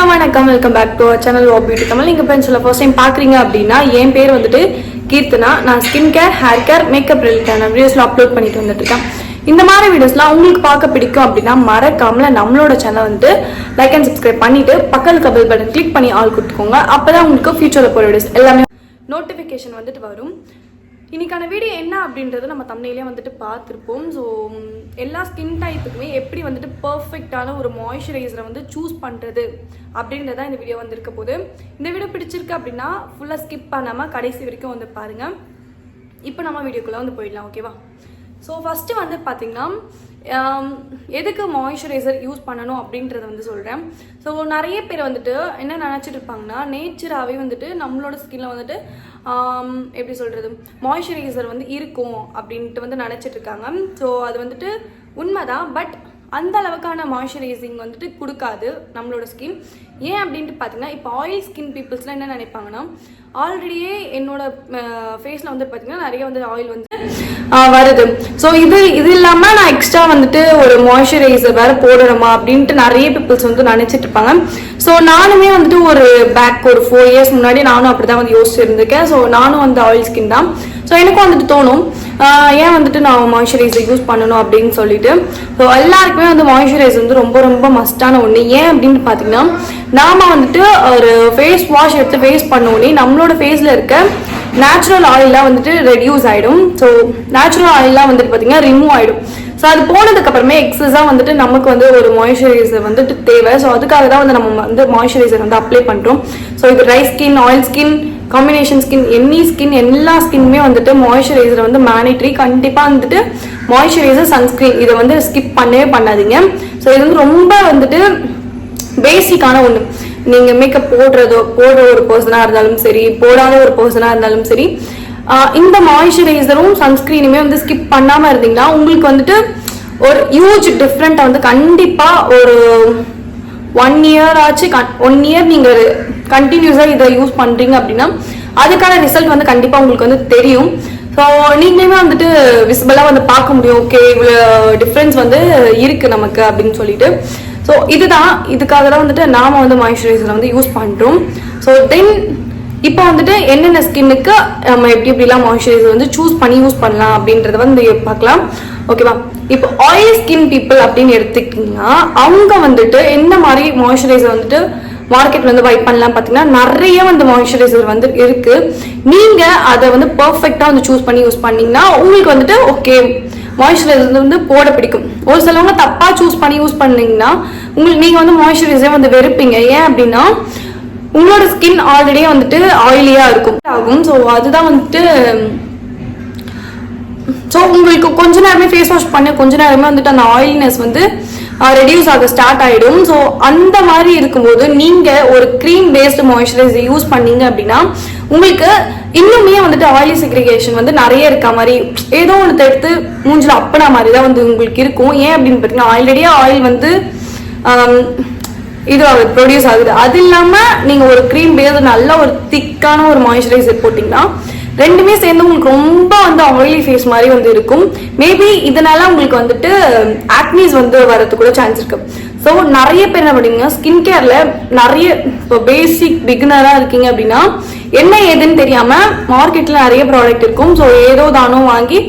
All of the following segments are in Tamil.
ஹலோ வணக்கம், welcome back to our channel walk beauty Kamal. நீங்கள் ஃப்ரெண்ட்ஸில் ஃபர்ஸ்ட் டைம் பார்க்குறீங்க அப்படின்னா என் பேர் வந்துட்டு கீர்த்தனா. நான் skin care, hair care, makeup ரிலேட்டான வீடியோஸ்லாம் அப்லோட் பண்ணிட்டு வந்துட்டுருக்கேன். இந்த மாதிரி வீடியோஸ்லாம் உங்களுக்கு பார்க்க பிடிக்கும் அப்படின்னா மறக்காமல நம்மளோட சேனல் வந்துட்டு லைக் அண்ட் சப்ஸ்கிரைப் பண்ணிட்டு பக்கத்துக்கு பெல் பட்டன் கிளிக் பண்ணி ஆல் கொடுத்துக்கோங்க. அப்போ தான் உங்களுக்கு ஃபியூச்சரில் போகிற வீடியோஸ் எல்லாமே நோட்டிஃபிகேஷன் வந்துட்டு வரும். இன்னைக்கான வீடியோ என்ன அப்படின்றத நம்ம தம்ப்நெயிலே வந்துட்டு பார்த்துருப்போம். ஸோ எல்லா ஸ்கின் டைப்புக்குமே எப்படி வந்துட்டு பர்ஃபெக்டான ஒரு மாய்ஸ்சரைசரை வந்து சூஸ் பண்ணுறது அப்படின்றத இந்த வீடியோ வந்திருக்க போது. இந்த வீடியோ பிடிச்சிருக்கு அப்படின்னா ஃபுல்லாக ஸ்கிப் பண்ணாமல் கடைசி வரைக்கும் வந்து பாருங்கள். இப்போ நம்ம வீடியோக்குள்ளே வந்து போயிடலாம், ஓகேவா? ஸோ ஃபஸ்ட்டு வந்து பார்த்திங்கன்னா எதுக்கு மாய்ஸ்சரைசர் யூஸ் பண்ணணும் அப்படின்றத வந்து சொல்கிறேன். ஸோ நிறைய பேர் வந்துட்டு என்ன நினச்சிட்டு இருப்பாங்கன்னா, நேச்சராகவே வந்துட்டு நம்மளோட ஸ்கின்ல வந்துட்டு எப்படி சொல்கிறது, மாய்ஸ்சரைசர் வந்து இருக்கும் அப்படின்ட்டு வந்து நினச்சிட்டு இருக்காங்க. ஸோ அது வந்துட்டு உண்மைதான், பட் அந்த அளவுக்கான மாய்ஸ்சரைசிங் வந்துட்டு கொடுக்காது நம்மளோட ஸ்கின். ஏன் அப்படின்ட்டு பார்த்தீங்கன்னா, இப்போ ஆயில் ஸ்கின் பீப்புள்ஸ்லாம் என்ன நினைப்பாங்கன்னா, ஆல்ரெடியே என்னோட ஃபேஸில் வந்து பார்த்தீங்கன்னா நிறைய வந்து ஆயில் வந்து வருது. ஸோ இது இல்லாமல் நான் எக்ஸ்ட்ரா வந்துட்டு ஒரு மாய்ஸ்சரைசர் வேறு போடணுமா அப்படின்ட்டு நிறைய பீப்புள்ஸ் வந்து நினச்சிட்டு இருப்பாங்க. ஸோ நானுமே வந்துட்டு ஒரு 4 இயர்ஸ் முன்னாடி நானும் அப்படி தான் வந்து யோசிச்சு இருந்திருக்கேன். ஸோ நானும் வந்து ஆயில் ஸ்கின் தான். ஸோ எனக்கும் வந்துட்டு தோணும், ஏன் வந்துட்டு நான் மாய்ஸ்சரைசர் யூஸ் பண்ணணும் அப்படின்னு சொல்லிட்டு. ஸோ எல்லாருக்குமே வந்து மாய்ஸ்சரைசர் வந்து ரொம்ப ரொம்ப மஸ்டான ஒன்று. ஏன் அப்படின்னு பார்த்தீங்கன்னா, நாம் வந்துட்டு ஒரு ஃபேஸ் வாஷ் எடுத்து ஃபேஸ் பண்ணோடனே நம்மளோட ஃபேஸில் இருக்க நேச்சுரல் ஆயிலாம் வந்துட்டு ரெடியூஸ் ஆகிடும். ஸோ நேச்சுரல் ஆயிலாம் வந்துட்டு பார்த்தீங்கன்னா ரிமூவ் ஆகிடும். ஸோ அது போனதுக்கப்புறமே எக்ஸஸாக வந்துட்டு நமக்கு வந்து ஒரு மாய்ஸ்சரைசர் வந்துட்டு தேவை. ஸோ அதுக்காக தான் வந்து நம்ம வந்து மாய்ஸ்சரைசர் வந்து அப்ளை பண்ணுறோம். ஸோ இது dry skin, oil skin, combination skin, skin எல்லா ஸ்கின்னுமே வந்துட்டு மாய்ஸ்சரைசர் வந்து மேண்டேட்டரி. கண்டிப்பாக வந்துட்டு மாய்ஸ்சரைசர், சன்ஸ்கிரீன் இதை வந்து ஸ்கிப் பண்ணவே பண்ணாதீங்க. ஸோ இது வந்து ரொம்ப வந்துட்டு பேசிக்கான ஒன்று. நீங்கள் மேக்கப் போடுற ஒரு பர்சனாக இருந்தாலும் சரி, போடாத ஒரு பர்சனாக இருந்தாலும் சரி, இந்த மாய்ஸ்சரைசரும் சன்ஸ்கிரீனுமே வந்து ஸ்கிப் பண்ணாமல் இருந்தீங்கன்னா உங்களுக்கு வந்துட்டு ஒரு ஹியூஜ் டிஃப்ரெண்ட்டை வந்து கண்டிப்பாக ஒரு 1 இயர் ஆச்சு, 1 இயர் நீங்கள் கண்டினியூஸாக இதை யூஸ் பண்ணுறீங்க அப்படின்னா அதுக்கான ரிசல்ட் வந்து கண்டிப்பாக உங்களுக்கு வந்து தெரியும். ஸோ நீங்களுமே வந்துட்டு விசிபிளாக வந்து பார்க்க முடியும், ஓகே இவ்வளோ டிஃப்ரென்ஸ் வந்து இருக்குது நமக்கு அப்படின்னு சொல்லிட்டு. ஸோ இதுக்காக தான் வந்துட்டு நாம் வந்து மாய்ஸ்சரைசரை வந்து யூஸ் பண்ணுறோம். ஸோ தென் இப்போ வந்துட்டு என்னென்ன ஸ்கின்னுக்கு நம்ம எப்படிலாம் மாய்ஸ்சரைசர் வந்து சூஸ் பண்ணி யூஸ் பண்ணலாம் அப்படின்றத வந்து பார்க்கலாம், ஓகேவா? இப்போ ஆயில் ஸ்கின் பீப்புள் அப்படின்னு எடுத்துக்கிட்டிங்கன்னா அவங்க வந்துட்டு என்ன மாதிரி மாய்ஸ்சரைசர் வந்துட்டு மார்க்கெட் வந்து பை பண்ணலாம் பார்த்தீங்கன்னா, நிறைய வந்து மாய்ஸ்சரைசர் வந்து இருக்கு. நீங்க அதை வந்து பர்ஃபெக்டா வந்து சூஸ் பண்ணி யூஸ் பண்ணீங்கன்னா உங்களுக்கு வந்துட்டு ஓகே மாய்ஸ்சரைசர் வந்து போட பிடிக்கும். ஒரு சிலவங்க தப்பா சூஸ் பண்ணி யூஸ் பண்ணீங்கன்னா நீங்க வந்து மாய்ஸ்சரைசர் வந்து வெறுப்பீங்க. ஏன் அப்படின்னா உங்களோட ஸ்கின் ஆல்ரெடியே வந்துட்டு ஆயிலியா இருக்கும் ஆகும். ஸோ அதுதான் வந்துட்டு ஸோ உங்களுக்கு கொஞ்ச நேரமே ஃபேஸ் வாஷ் பண்ண கொஞ்ச நேரமே வந்துட்டு அந்த ஆயில்னஸ் வந்து ரெடியூஸ் ஆக ஸ்டார்ட் ஆகிடும். ஸோ அந்த மாதிரி இருக்கும்போது நீங்கள் ஒரு க்ரீம் பேஸ்டு மாய்ஸ்சரைசர் யூஸ் பண்ணீங்க அப்படின்னா உங்களுக்கு இன்னுமே வந்துட்டு ஆயிலி செக்ரிகேஷன் வந்து நிறைய இருக்க மாதிரி, ஏதோ ஒன்று எடுத்து மூஞ்சில் அப்பனா மாதிரி தான் வந்து உங்களுக்கு இருக்கும். ஏன் அப்படின்னு பார்த்தீங்கன்னா ஆல்ரெடியே ஆயில் வந்து இது ப்ரொடியூஸ் ஆகுது. அது இல்லாமல் நீங்கள் ஒரு க்ரீம் பேஸ்டு நல்ல ஒரு திக்கான ஒரு மாய்ஸ்சரைசர் போட்டிங்கன்னா ரெண்டுமே சேர்ந்து உங்களுக்கு ரொம்ப வந்து ஆயிலி ஃபேஸ் மாதிரி வந்து இருக்கும். மேபி இதனால உங்களுக்கு வந்துட்டு ஆக்னிஸ் வந்து வரதுக்கு கூட சான்ஸ் இருக்கு. ஸோ நிறைய பேர் என்ன பண்ணுவீங்க, ஸ்கின் கேர்ல நிறைய இப்போ பேசிக் பிகினரா இருக்கீங்க அப்படின்னா என்ன ஏதுன்னு தெரியாம மார்க்கெட்ல நிறைய ப்ராடக்ட் இருக்கும். ஸோ ஏதோ தானோ வாங்கி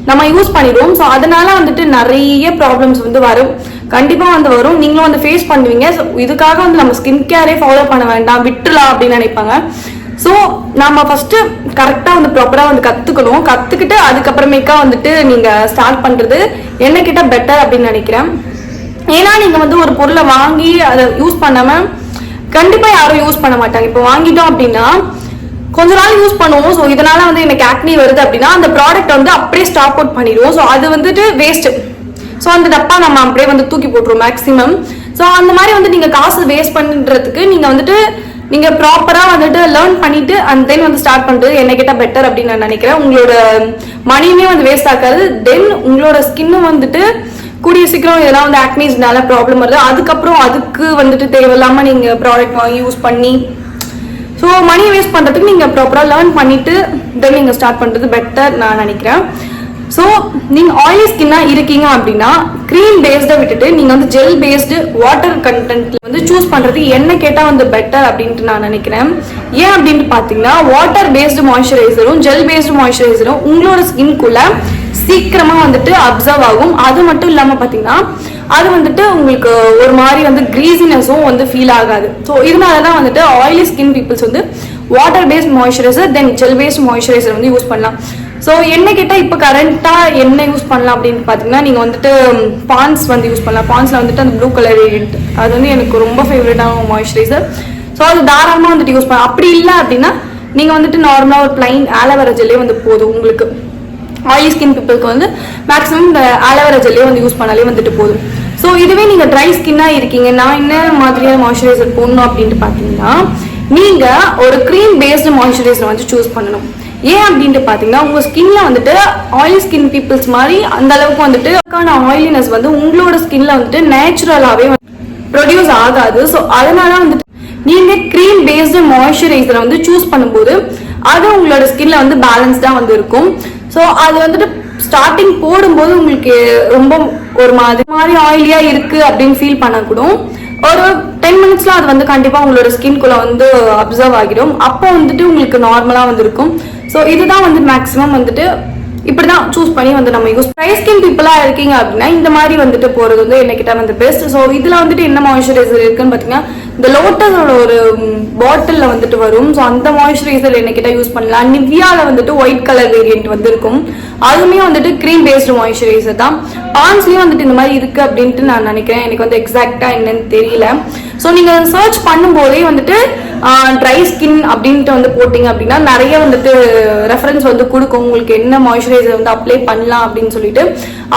நம்ம யூஸ் பண்ணிடுவோம். ஸோ அதனால வந்துட்டு நிறைய ப்ராப்ளம்ஸ் வந்து வரும், கண்டிப்பாக வந்து வரும். நீங்களும் வந்து ஃபேஸ் பண்ணுவீங்க. ஸோ இதுக்காக வந்து நம்ம ஸ்கின் கேரே ஃபாலோ பண்ண வேண்டாம், விட்டுலாம் அப்படின்னு நினைப்பாங்க. ஸோ நம்ம ஃபர்ஸ்ட் கரெக்டாக வந்து ப்ராப்பராக வந்து கற்றுக்கிட்டு அதுக்கப்புறமேக்கா வந்துட்டு நீங்கள் ஸ்டார்ட் பண்ணுறது என்ன கேட்டால் பெட்டர் அப்படின்னு நினைக்கிறேன். ஏன்னா நீங்கள் வந்து ஒரு பொருளை வாங்கி அதை யூஸ் பண்ணாமல் கண்டிப்பாக யாரும் யூஸ் பண்ண மாட்டாங்க. இப்போ வாங்கிட்டோம் அப்படின்னா கொஞ்ச நாள் யூஸ் பண்ணுவோம். ஸோ இதனால வந்து எனக்கு ஆக்னி வருது அப்படின்னா அந்த ப்ராடக்ட் வந்து அப்படியே ஸ்டாப் அவுட் பண்ணிடுவோம். ஸோ அது வந்துட்டு வேஸ்ட்டு. ஸோ அந்த டப்பா நம்ம அப்படியே வந்து தூக்கி போட்டுருவோம் மேக்ஸிமம். ஸோ அந்த மாதிரி வந்து நீங்கள் காசு வேஸ்ட் பண்ணுறதுக்கு நீங்கள் ப்ராப்பராக வந்துட்டு லேர்ன் பண்ணிட்டு அண்ட் தென் வந்து ஸ்டார்ட் பண்ணுறது என்ன கேட்டால் பெட்டர் அப்படின்னு நான் நினைக்கிறேன். உங்களோட மணியுமே வந்து வேஸ்ட் ஆகாது. தென் உங்களோட ஸ்கின்னும் வந்துட்டு கூடிய சீக்கிரம் இதெல்லாம் வந்து ஆக்னிஸ்னால ப்ராப்ளம் வருது. அதுக்கப்புறம் அதுக்கு வந்துட்டு தேவையில்லாமல் நீங்கள் ப்ராடக்ட் வாங்கி யூஸ் பண்ணி ஸோ மணி வேஸ்ட் பண்ணுறதுக்கு நீங்கள் ப்ராப்பராக லேர்ன் பண்ணிட்டு தென் நீங்கள் ஸ்டார்ட் பண்ணுறது பெட்டர் நான் நினைக்கிறேன். ஸோ நீங்க ஆயிலி ஸ்கின்னா இருக்கீங்க அப்படின்னா க்ரீம் பேஸ்டை விட்டுட்டு நீங்க வந்து ஜெல் பேஸ்டு வாட்டர் கண்டென்ட்ல வந்து சூஸ் பண்றது என்ன கேட்டா வந்து பெட்டர் அப்படின்ட்டு நான் நினைக்கிறேன். ஏன் அப்படின்ட்டு பாத்தீங்கன்னா வாட்டர் பேஸ்டு மாய்ஸ்சரைசரும் ஜெல் பேஸ்டு மாய்ஸ்சரைசரும் உங்களோட ஸ்கின்குள்ள சீக்கிரமா வந்துட்டு அப்சர்வ் ஆகும். அது மட்டும் இல்லாம பாத்தீங்கன்னா அது வந்துட்டு உங்களுக்கு ஒரு மாதிரி வந்து கிரீசினஸும் வந்து ஃபீல் ஆகாது. ஸோ இதனாலதான் வந்துட்டு ஆயிலி ஸ்கின் பீப்புள்ஸ் வந்து வாட்டர் பேஸ்ட் மாய்ஸ்சரைசர் தென் ஜெல் பேஸ்ட் மாய்ஸ்சரைசர் வந்து யூஸ் பண்ணலாம். ஸோ என்ன கேட்டால் இப்போ கரண்ட்டாக என்ன யூஸ் பண்ணலாம் அப்படின்னு பார்த்தீங்கன்னா நீங்கள் வந்துட்டு பான்ஸ் வந்து யூஸ் பண்ணலாம். பான்ஸில் வந்துட்டு அந்த ப்ளூ கலர் வேரியன்ட் அது வந்து எனக்கு ரொம்ப ஃபேவரட்டான மாய்ஸ்சரைசர். ஸோ அது தாராளமாக வந்துட்டு யூஸ் பண்ணலாம். அப்படி இல்லை அப்படின்னா நீங்கள் வந்துட்டு நார்மலாக ஒரு பிளைன் ஆலோவேரா ஜெல்லே வந்து போதும். உங்களுக்கு ஆயிலி ஸ்கின் பீப்புளுக்கு வந்து மேக்ஸிமம் இந்த ஆலோவேரா ஜெல்லே வந்து யூஸ் பண்ணாலே வந்துட்டு போதும். ஸோ இதுவே நீங்கள் ட்ரை ஸ்கின்னாக இருக்கீங்க, நான் என்ன மாதிரியான மாய்ஸ்சரைசர் போடணும் அப்படின்ட்டு பார்த்தீங்கன்னா நீங்கள் ஒரு க்ரீம் பேஸ்டு மாய்ஸ்சரைசர் வந்து சூஸ் பண்ணணும். ஏன் அப்படின்ட்டு பார்த்தீங்கன்னா உங்கள் ஸ்கின்ல வந்துட்டு ஆயிலி ஸ்கின் பீப்புள்ஸ் மாதிரி அந்த அளவுக்கு வந்துட்டு ஆயிலினஸ் வந்து உங்களோட ஸ்கின்ல வந்துட்டு நேச்சுரலாகவே ப்ரொடியூஸ் ஆகாது. ஸோ அதனால வந்துட்டு நீங்க க்ரீம் பேஸ்டு மாய்ஸ்சரைசரை வந்து சூஸ் பண்ணும்போது அது உங்களோட ஸ்கின்ல வந்து பேலன்ஸ்டா வந்து இருக்கும். ஸோ அது வந்துட்டு ஸ்டார்டிங் போடும்போது உங்களுக்கு ரொம்ப ஒரு மாதிரி ஆயிலியா இருக்கு அப்படின்னு ஃபீல் பண்ணக்கூடும். ஒரு 10 மினிட்ஸ்ல அது வந்து கண்டிப்பா உங்களோட ஸ்கின்குள்ள வந்து அப்சர்வ் ஆகிடும். அப்போ வந்துட்டு உங்களுக்கு நார்மலா வந்து இருக்கும். ஸோ இதுதான் வந்து மேக்ஸிமம் வந்துட்டு இப்படிதான் சூஸ் பண்ணி வந்து நம்ம யூஸ். ட்ரை ஸ்கின் பீப்புளா இருக்கீங்க அப்படின்னா இந்த மாதிரி வந்துட்டு போறது வந்து என்ன கிட்ட வந்து பெஸ்ட். ஸோ இதுல வந்துட்டு என்ன மாய்ஸ்சரைசர் இருக்குன்னு பாத்தீங்கன்னா இந்த லோட்டஸோட ஒரு பாட்டில்ல வந்துட்டு வரும். ஸோ அந்த மாய்ஸ்சரைசர் என்ன கிட்ட யூஸ் பண்ணலாம். நிவ்யால வந்துட்டு ஒயிட் கலர் வேரியன்ட் வந்து இருக்கும். அதுவுமே வந்துட்டு க்ரீம் பேஸ்டு மாய்ஸ்சரைசர் தான். பான்ஸ்லயும் வந்துட்டு இந்த மாதிரி இருக்கு அப்படின்ட்டு நான் நினைக்கிறேன். எனக்கு வந்து எக்ஸாக்டா என்னன்னு தெரியல. ஸோ நீங்க சர்ச் பண்ணும்போதே வந்துட்டு ட்ரை ஸ்கின் அப்படின்ட்டு வந்து போட்டிங்க அப்படின்னா நிறைய வந்துட்டு ரெஃபரன்ஸ் வந்து கொடுக்கும் உங்களுக்கு என்ன மாய்ஸ்சரைசர் வந்து அப்ளை பண்ணலாம் அப்படின்னு சொல்லிட்டு.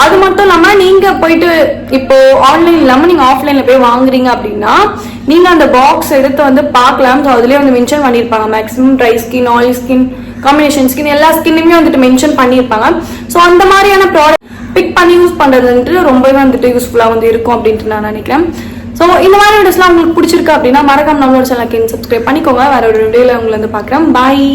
அது மட்டும் இல்லாமல் நீங்கள் போயிட்டு இப்போ ஆன்லைன் இல்லாமல் நீங்கள் ஆஃப்லைனில் போய் வாங்குறீங்க அப்படின்னா நீங்கள் அந்த பாக்ஸ் எடுத்து வந்து பார்க்கலாம். ஸோ அதுலேயே வந்து மென்ஷன் பண்ணியிருப்பாங்க maximum dry skin, oil skin, combination skin எல்லா ஸ்கின்னுமே வந்துட்டு மென்ஷன் பண்ணியிருப்பாங்க. ஸோ அந்த மாதிரியான ப்ராடக்ட் பிக் பண்ணி யூஸ் பண்ணுறதுன்ட்டு ரொம்பவே வந்துட்டு யூஸ்ஃபுல்லாக வந்து இருக்கும் அப்படின்ட்டு நான் நினைக்கிறேன். ஸோ இந்த மாதிரி வீடியோஸ்லாம் உங்களுக்கு பிடிச்சிருக்கு அப்படின்னா மறக்காம நம்மளோட சேனலுக்கு சப்ஸ்கிரைப் பண்ணிக்கோங்க. வேற ஒரு வீடியோவில் உங்களை வந்து பார்க்குறேன். பாய்.